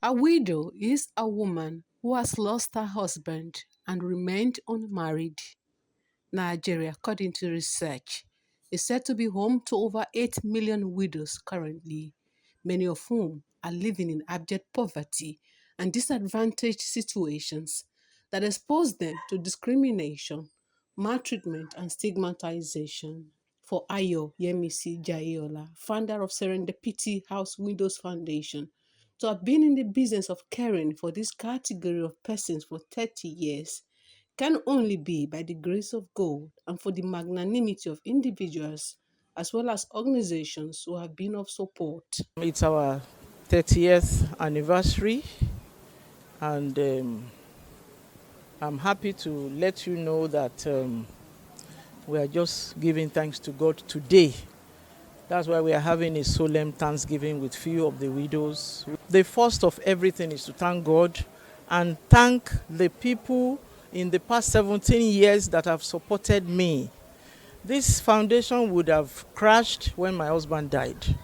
A widow is a woman who has lost her husband and remained unmarried. Nigeria, according to research, is said to be home to over 8 million widows currently, many of whom are living in abject poverty and disadvantaged situations that expose them to discrimination, maltreatment, and stigmatization. For Ayo Yemisi Jaiola, founder of Serendipity House Widows Foundation, to have been in the business of caring for this category of persons for 30 years can only be by the grace of God and for the magnanimity of individuals as well as organizations who have been of support. It's our 30th anniversary, and I'm happy to let you know that we are just giving thanks to God today. That's why we are having a solemn thanksgiving with few of the widows. The first of everything is to thank God and thank the people in the past 17 years that have supported me. This foundation would have crashed when my husband died.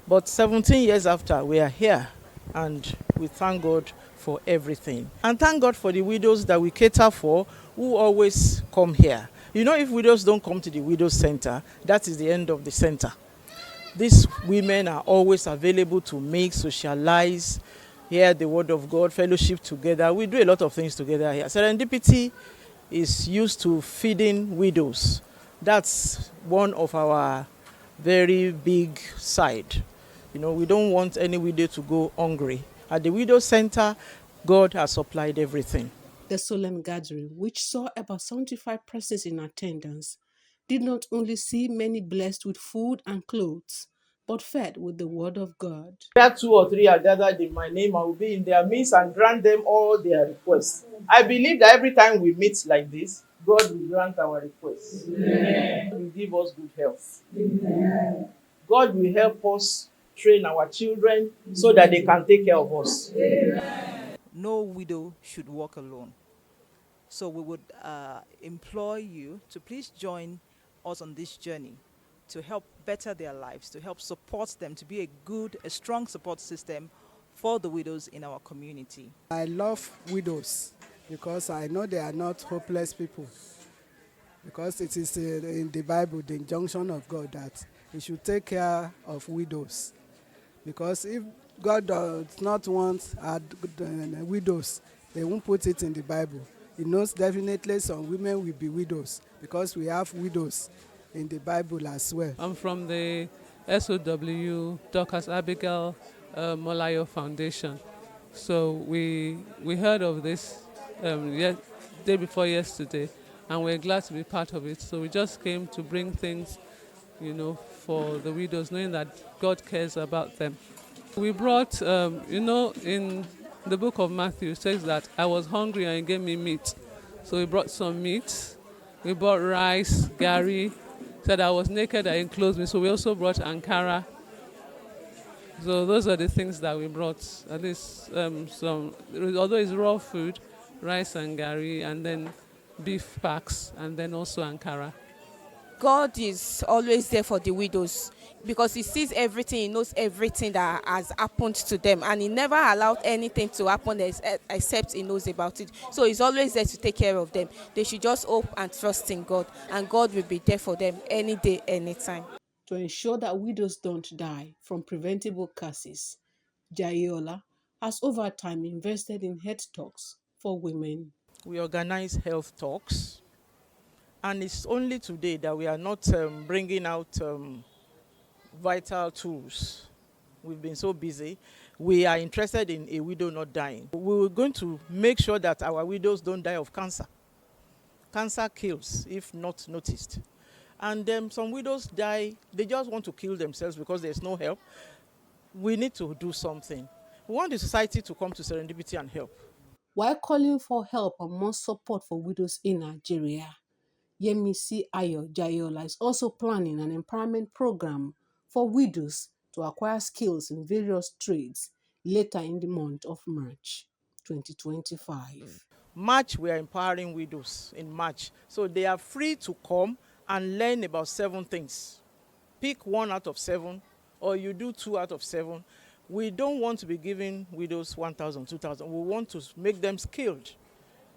But 17 years after, we are here, and we thank God for everything. And thank God for the widows that we cater for who always come here. You know, if widows don't come to the widows center, that is the end of the center. These women are always available to make, socialize, hear the word of God, fellowship together. We do a lot of things together here. Serendipity is used to feeding widows. That's one of our very big side. You know, we don't want any widow to go hungry. At the widow center, God has supplied everything. The solemn gathering, which saw about 75 persons in attendance, did not only see many blessed with food and clothes, but fed with the word of God. Where two or three are gathered in my name, I will be in their midst and grant them all their requests. I believe that every time we meet like this, God will grant our requests. Amen. God will give us good health. Amen. God will help us train our children so that they can take care of us. No widow should walk alone. So we would implore you to please join us on this journey to help better their lives, to help support them, to be a strong support system for the widows in our community. I love widows because I know they are not hopeless people. Because it is in the Bible, the injunction of God that He should take care of widows. Because if God does not want widows, they won't put it in the Bible. He knows definitely some women will be widows because we have widows in the Bible as well. I'm from the SOW Dorcas Abigail Molayo Foundation. So we heard of this day before yesterday, and we're glad to be part of it. So we just came to bring things, for the widows, knowing that God cares about them. We brought, in the book of Matthew, it says that I was hungry and He gave me meat. So we brought some meat. We brought rice, gari. Said I was naked and He clothed me. So we also brought Ankara. So those are the things that we brought. At least although it's raw food, rice and gari, and then beef packs, and then also Ankara. God is always there for the widows because He sees everything, He knows everything that has happened to them, and He never allowed anything to happen except He knows about it. So He's always there to take care of them. They should just hope and trust in God, and God will be there for them any day, anytime. To ensure that widows don't die from preventable causes, Jaiola has over time invested in health talks for women. We organize health talks, and it's only today that we are not bringing out vital tools. We've been so busy. We are interested in a widow not dying. We're going to make sure that our widows don't die of cancer. Cancer kills if not noticed. And some widows die, they just want to kill themselves because there's no help. We need to do something. We want the society to come to Serendipity and help. While calling for help and more support for widows in Nigeria, Yemisi Ayo Jaiola is also planning an empowerment program for widows to acquire skills in various trades later in the month of March 2025. March, we are empowering widows in March. So they are free to come and learn about 7 things. Pick 1 out of 7, or you do 2 out of 7. We don't want to be giving widows 1,000, 2,000. We want to make them skilled.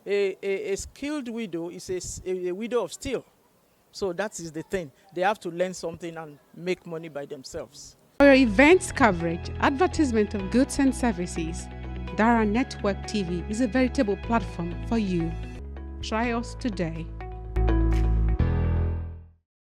A skilled widow is a widow of steel. So that is the thing. They have to learn something and make money by themselves. For your events coverage, advertisement of goods and services, Dara Network TV is a veritable platform for you. Try us today.